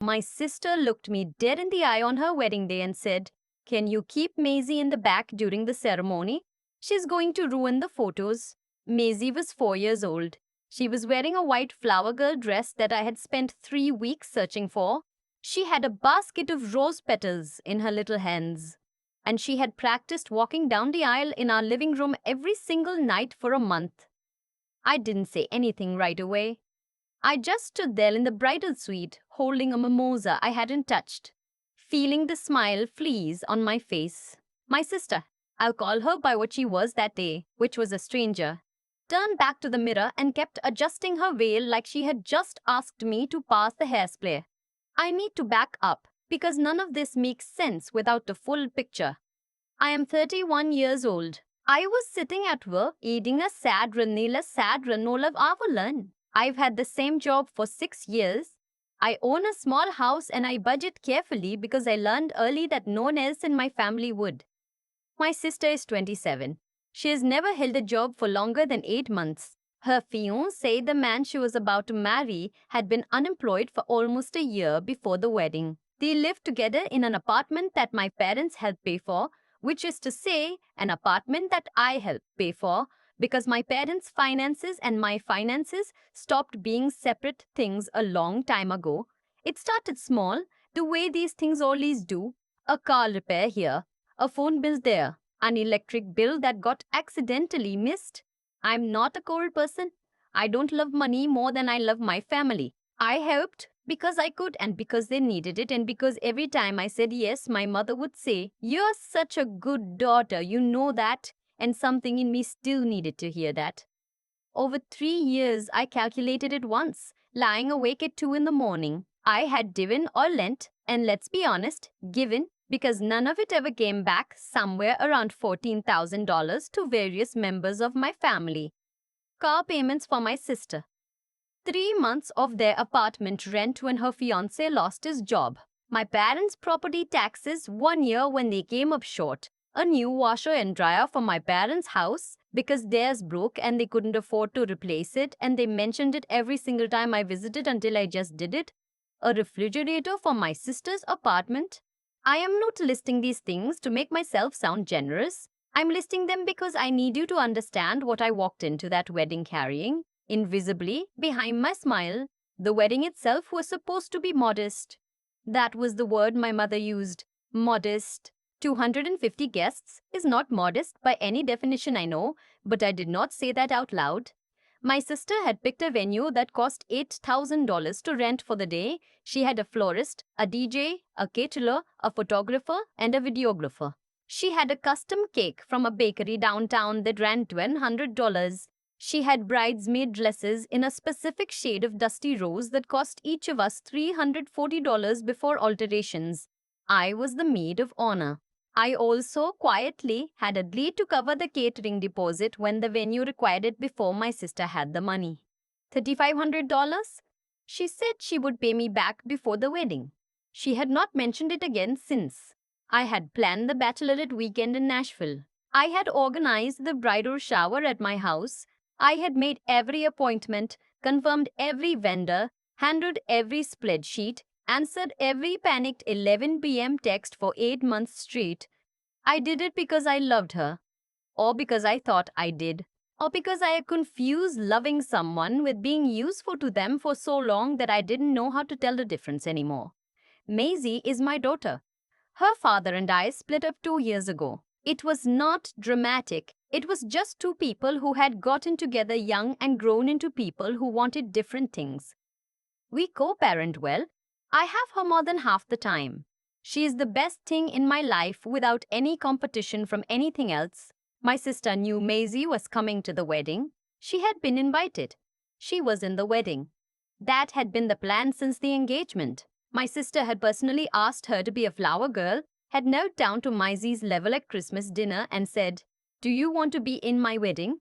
My sister looked me dead in the eye on her wedding day and said, "Can you keep Maisie in the back during the ceremony? She's going to ruin the photos." Maisie was 4 years old. She was wearing a white flower girl dress that I had spent 3 weeks searching for. She had a basket of rose petals in her little hands. And she had practiced walking down the aisle in our living room every single night for a month. I didn't say anything right away. I just stood there in the bridal suite, holding a mimosa I hadn't touched, feeling the smile fleas on my face. My sister, I'll call her by what she was that day, which was a stranger, turned back to the mirror and kept adjusting her veil like she had just asked me to pass the hairspray. I need to back up, because none of this makes sense without the full picture. I am 31 years old. I was sitting at work eating a sad granola avalan. I've had the same job for 6 years. I own a small house and I budget carefully because I learned early that no one else in my family would. My sister is 27. She has never held a job for longer than 8 months. Her fiancé, the man she was about to marry, had been unemployed for almost a year before the wedding. They lived together in an apartment that my parents helped pay for, which is to say, an apartment that I helped pay for, because my parents' finances and my finances stopped being separate things a long time ago. It started small, the way these things always do. A car repair here, a phone bill there, an electric bill that got accidentally missed. I'm not a cold person. I don't love money more than I love my family. I helped because I could and because they needed it, and because every time I said yes, my mother would say, "You're such a good daughter, you know that," and something in me still needed to hear that. Over 3 years, I calculated it once, lying awake at 2 in the morning. I had given or lent, and let's be honest, given, because none of it ever came back, somewhere around $14,000 to various members of my family. Car payments for my sister. 3 months of their apartment rent when her fiancé lost his job. My parents' property taxes 1 year when they came up short. A new washer and dryer for my parents' house because theirs broke and they couldn't afford to replace it, and they mentioned it every single time I visited until I just did it. A refrigerator for my sister's apartment. I am not listing these things to make myself sound generous. I'm listing them because I need you to understand what I walked into that wedding carrying. Invisibly, behind my smile, the wedding itself was supposed to be modest. That was the word my mother used. Modest. 250 guests is not modest by any definition I know, but I did not say that out loud. My sister had picked a venue that cost $8,000 to rent for the day. She had a florist, a DJ, a caterer, a photographer, and a videographer. She had a custom cake from a bakery downtown that ran $1,200. She had bridesmaid dresses in a specific shade of dusty rose that cost each of us $340 before alterations. I was the maid of honor. I also quietly had agreed to cover the catering deposit when the venue required it before my sister had the money. $3,500? She said she would pay me back before the wedding. She had not mentioned it again since. I had planned the bachelorette weekend in Nashville. I had organized the bridal shower at my house. I had made every appointment, confirmed every vendor, handled every spreadsheet, answered every panicked 11 p.m. text for 8 months straight. I did it because I loved her, or because I thought I did, or because I had confused loving someone with being useful to them for so long that I didn't know how to tell the difference anymore. Maisie is my daughter. Her father and I split up 2 years ago. It was not dramatic. It was just two people who had gotten together young and grown into people who wanted different things. We co-parent well. I have her more than half the time. She is the best thing in my life without any competition from anything else. My sister knew Maisie was coming to the wedding. She had been invited. She was in the wedding. That had been the plan since the engagement. My sister had personally asked her to be a flower girl, had knelt down to Maisie's level at Christmas dinner and said, "Do you want to be in my wedding?"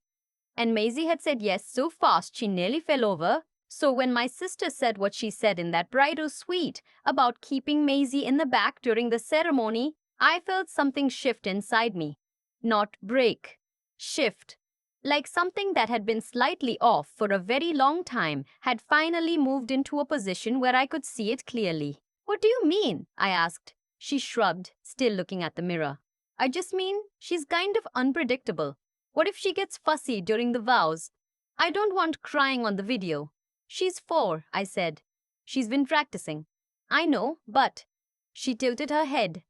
And Maisie had said yes so fast she nearly fell over. So when my sister said what she said in that bridal suite about keeping Maisie in the back during the ceremony, I felt something shift inside me. Not break. Shift. Like something that had been slightly off for a very long time had finally moved into a position where I could see it clearly. What do you mean? I asked. She shrugged, still looking at the mirror. I just mean she's kind of unpredictable. What if she gets fussy during the vows? I don't want crying on the video. She's 4, I said. She's been practicing. I know, but. She tilted her head.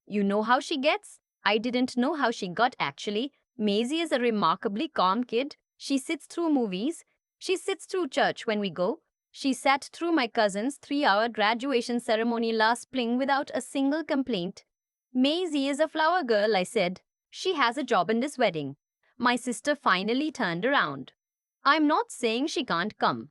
You know how she gets? I didn't know how she got actually. Maisie is a remarkably calm kid. She sits through movies. She sits through church when we go. She sat through my cousin's 3-hour graduation ceremony last spring without a single complaint. Maisie is a flower girl, I said. She has a job in this wedding. My sister finally turned around. I'm not saying she can't come.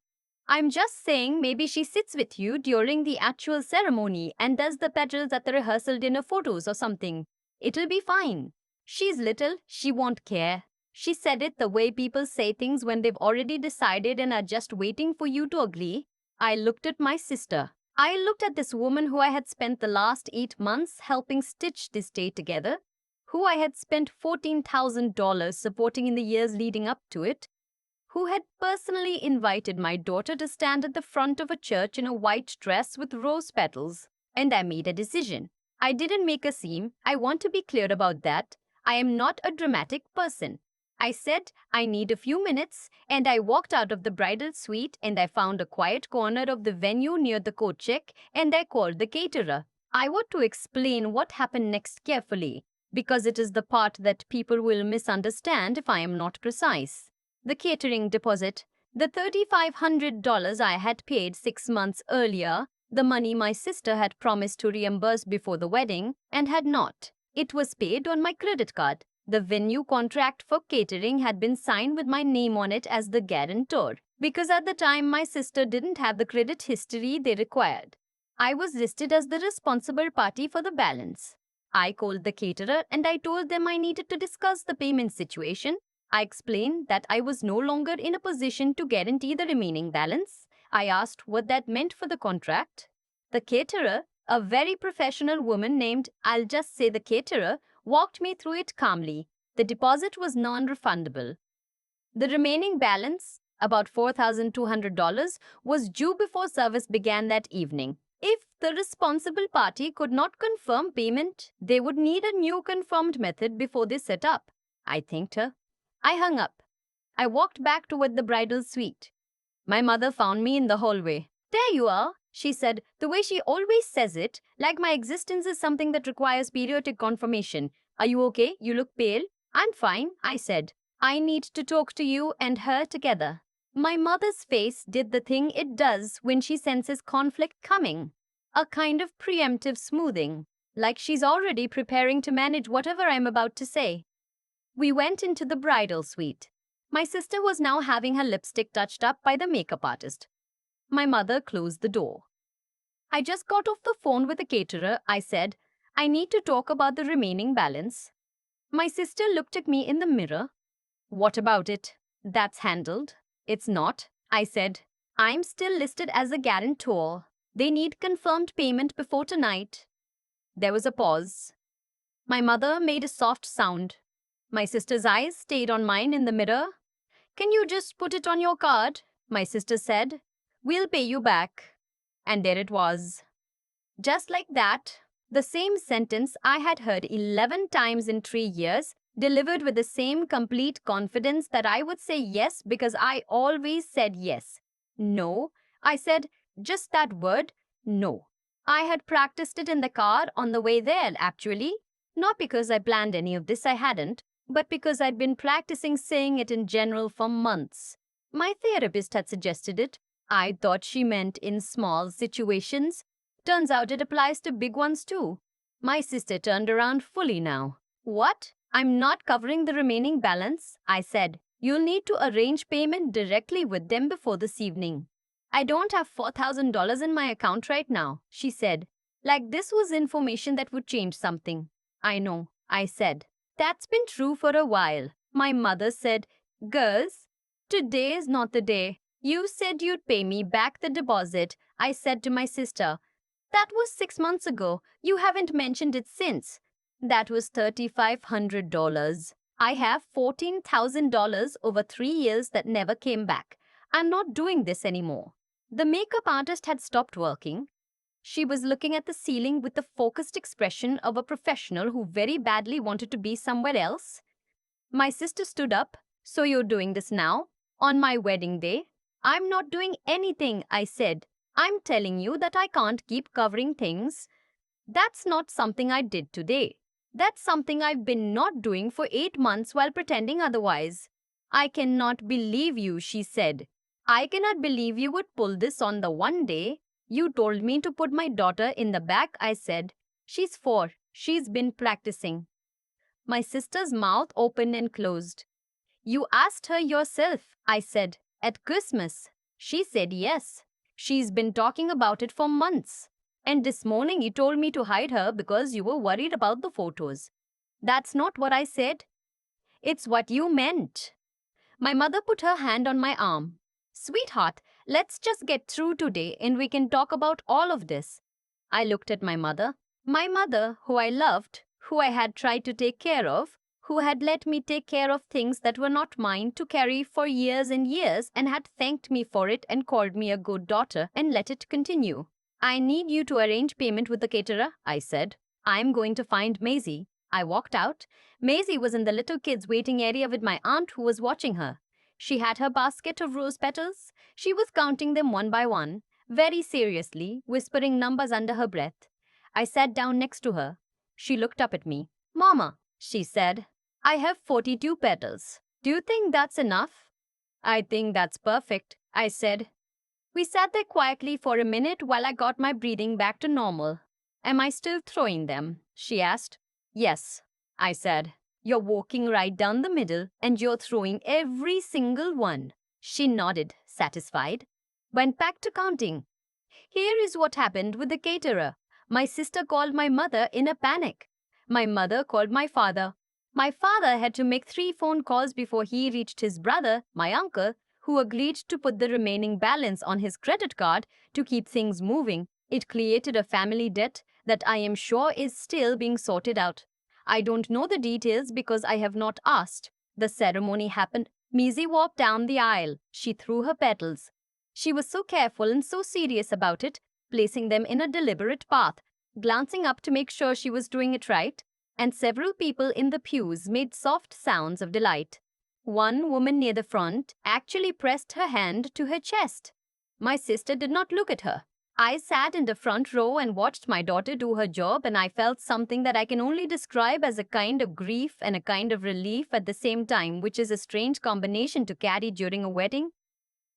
I'm just saying maybe she sits with you during the actual ceremony and does the petals at the rehearsal dinner photos or something. It'll be fine. She's little, she won't care. She said it the way people say things when they've already decided and are just waiting for you to agree. I looked at my sister. I looked at this woman who I had spent the last 8 months helping stitch this day together, who I had spent $14,000 supporting in the years leading up to it, who had personally invited my daughter to stand at the front of a church in a white dress with rose petals. And I made a decision. I didn't make a scene. I want to be clear about that. I am not a dramatic person. I said, I need a few minutes, and I walked out of the bridal suite and I found a quiet corner of the venue near the coat check and I called the caterer. I want to explain what happened next carefully, because it is the part that people will misunderstand if I am not precise. The catering deposit, the $3,500 I had paid 6 months earlier, the money my sister had promised to reimburse before the wedding and had not. It was paid on my credit card. The venue contract for catering had been signed with my name on it as the guarantor, because at the time my sister didn't have the credit history they required. I was listed as the responsible party for the balance. I called the caterer and I told them I needed to discuss the payment situation. I explained that I was no longer in a position to guarantee the remaining balance. I asked what that meant for the contract. The caterer, a very professional woman named, I'll just say the caterer, walked me through it calmly. The deposit was non-refundable. The remaining balance, about $4,200, was due before service began that evening. If the responsible party could not confirm payment, they would need a new confirmed method before they set up. I thanked her. I hung up. I walked back toward the bridal suite. My mother found me in the hallway. There you are, she said, the way she always says it, like my existence is something that requires periodic confirmation. Are you okay? You look pale. I'm fine, I said. I need to talk to you and her together. My mother's face did the thing it does when she senses conflict coming. A kind of preemptive smoothing, like she's already preparing to manage whatever I'm about to say. We went into the bridal suite. My sister was now having her lipstick touched up by the makeup artist. My mother closed the door. I just got off the phone with the caterer, I said. I need to talk about the remaining balance. My sister looked at me in the mirror. What about it? That's handled. It's not, I said. I'm still listed as a guarantor. They need confirmed payment before tonight. There was a pause. My mother made a soft sound. My sister's eyes stayed on mine in the mirror. Can you just put it on your card? My sister said. We'll pay you back. And there it was. Just like that, the same sentence I had heard 11 times in 3 years, delivered with the same complete confidence that I would say yes because I always said yes. No, I said just that word, no. I had practiced it in the car on the way there, actually. Not because I planned any of this, I hadn't, but because I'd been practicing saying it in general for months. My therapist had suggested it. I thought she meant in small situations. Turns out it applies to big ones too. My sister turned around fully now. What? I'm not covering the remaining balance, I said. You'll need to arrange payment directly with them before this evening. I don't have $4,000 in my account right now, she said. Like this was information that would change something. I know, I said. That's been true for a while. My mother said, Girls, today is not the day. You said you'd pay me back the deposit. I said to my sister, that was 6 months ago. You haven't mentioned it since. That was $3,500. I have $14,000 over 3 years that never came back. I'm not doing this anymore. The makeup artist had stopped working. She was looking at the ceiling with the focused expression of a professional who very badly wanted to be somewhere else. My sister stood up. So you're doing this now? On my wedding day? I'm not doing anything, I said. I'm telling you that I can't keep covering things. That's not something I did today. That's something I've been not doing for 8 months while pretending otherwise. I cannot believe you, she said. I cannot believe you would pull this on the one day. You told me to put my daughter in the back, I said. She's 4. She's been practicing. My sister's mouth opened and closed. You asked her yourself, I said, at Christmas. She said yes. She's been talking about it for months. And this morning you told me to hide her because you were worried about the photos. That's not what I said. It's what you meant. My mother put her hand on my arm. Sweetheart, let's just get through today and we can talk about all of this. I looked at my mother. My mother, who I loved, who I had tried to take care of, who had let me take care of things that were not mine to carry for years and years and had thanked me for it and called me a good daughter and let it continue. I need you to arrange payment with the caterer, I said. I'm going to find Maisie. I walked out. Maisie was in the little kids' waiting area with my aunt who was watching her. She had her basket of rose petals. She was counting them one by one, very seriously, whispering numbers under her breath. I sat down next to her. She looked up at me. Mama, she said, I have 42 petals. Do you think that's enough? I think that's perfect, I said. We sat there quietly for a minute while I got my breathing back to normal. Am I still throwing them? She asked. Yes, I said. You're walking right down the middle and you're throwing every single one. She nodded, satisfied. Went back to counting. Here is what happened with the caterer. My sister called my mother in a panic. My mother called my father. My father had to make 3 phone calls before he reached his brother, my uncle, who agreed to put the remaining balance on his credit card to keep things moving. It created a family debt that I am sure is still being sorted out. I don't know the details because I have not asked. The ceremony happened. Maisie walked down the aisle. She threw her petals. She was so careful and so serious about it, placing them in a deliberate path, glancing up to make sure she was doing it right, and several people in the pews made soft sounds of delight. One woman near the front actually pressed her hand to her chest. My sister did not look at her. I sat in the front row and watched my daughter do her job, and I felt something that I can only describe as a kind of grief and a kind of relief at the same time, which is a strange combination to carry during a wedding.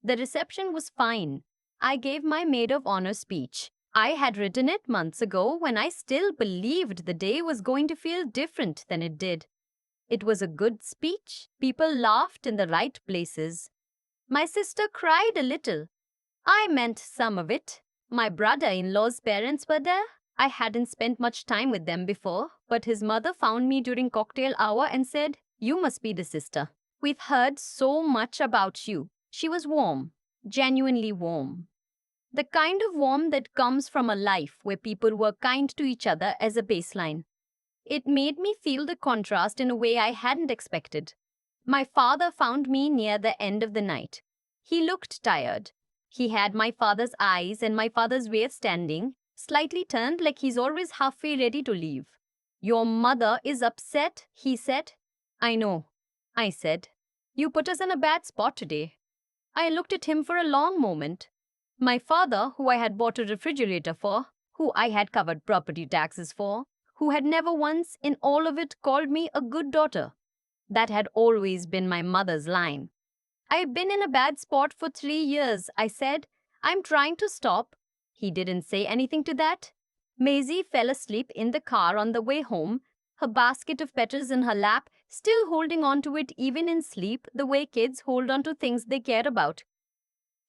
The reception was fine. I gave my maid of honor speech. I had written it months ago when I still believed the day was going to feel different than it did. It was a good speech. People laughed in the right places. My sister cried a little. I meant some of it. My brother-in-law's parents were there. I hadn't spent much time with them before, but his mother found me during cocktail hour and said, "You must be the sister. We've heard so much about you." She was warm, genuinely warm. The kind of warmth that comes from a life where people were kind to each other as a baseline. It made me feel the contrast in a way I hadn't expected. My father found me near the end of the night. He looked tired. He had my father's eyes and my father's way of standing, slightly turned like he's always halfway ready to leave. Your mother is upset, he said. I know, I said. You put us in a bad spot today. I looked at him for a long moment. My father, who I had bought a refrigerator for, who I had covered property taxes for, who had never once in all of it called me a good daughter. That had always been my mother's line. I've been in a bad spot for 3 years, I said. I'm trying to stop. He didn't say anything to that. Maisie fell asleep in the car on the way home, her basket of petals in her lap, still holding on to it even in sleep, the way kids hold on to things they care about.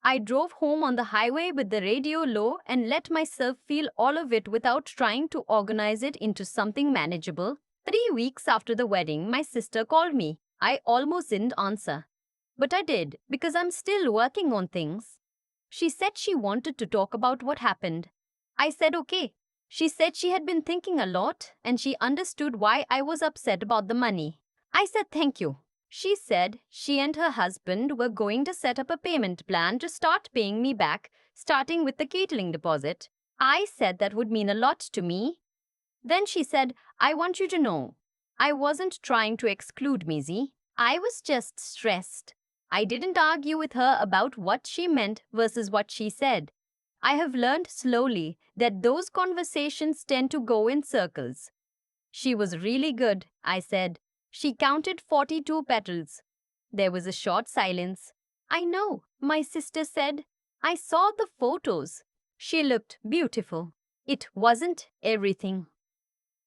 I drove home on the highway with the radio low and let myself feel all of it without trying to organize it into something manageable. 3 weeks after the wedding, my sister called me. I almost didn't answer. But I did, because I'm still working on things. She said she wanted to talk about what happened. I said okay. She said she had been thinking a lot, and she understood why I was upset about the money. I said thank you. She said she and her husband were going to set up a payment plan to start paying me back, starting with the catering deposit. I said that would mean a lot to me. Then she said, I want you to know. I wasn't trying to exclude Maisie. I was just stressed. I didn't argue with her about what she meant versus what she said. I have learned slowly that those conversations tend to go in circles. She was really good, I said. She counted 42 petals. There was a short silence. I know, my sister said. I saw the photos. She looked beautiful. It wasn't everything.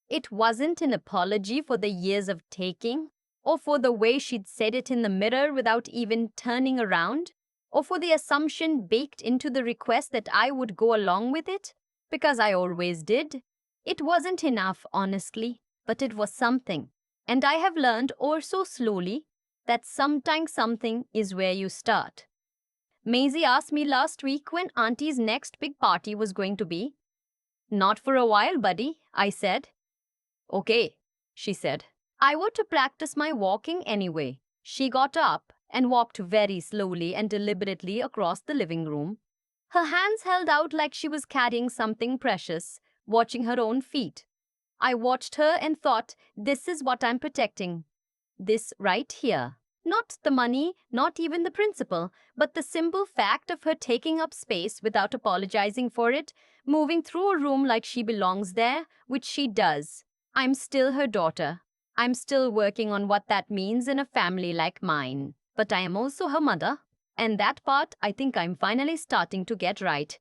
It wasn't an apology for the years of taking, or for the way she'd said it in the mirror without even turning around, or for the assumption baked into the request that I would go along with it, because I always did. It wasn't enough, honestly, but it was something. And I have learned, or so slowly, that sometimes something is where you start. Maisie asked me last week when Auntie's next big party was going to be. Not for a while, buddy, I said. Okay, she said. I were to practice my walking anyway. She got up and walked very slowly and deliberately across the living room. Her hands held out like she was carrying something precious, watching her own feet. I watched her and thought, this is what I'm protecting. This right here. Not the money, not even the principal, but the simple fact of her taking up space without apologizing for it, moving through a room like she belongs there, which she does. I'm still her daughter. I'm still working on what that means in a family like mine. But I am also her mother. And that part I think I'm finally starting to get right.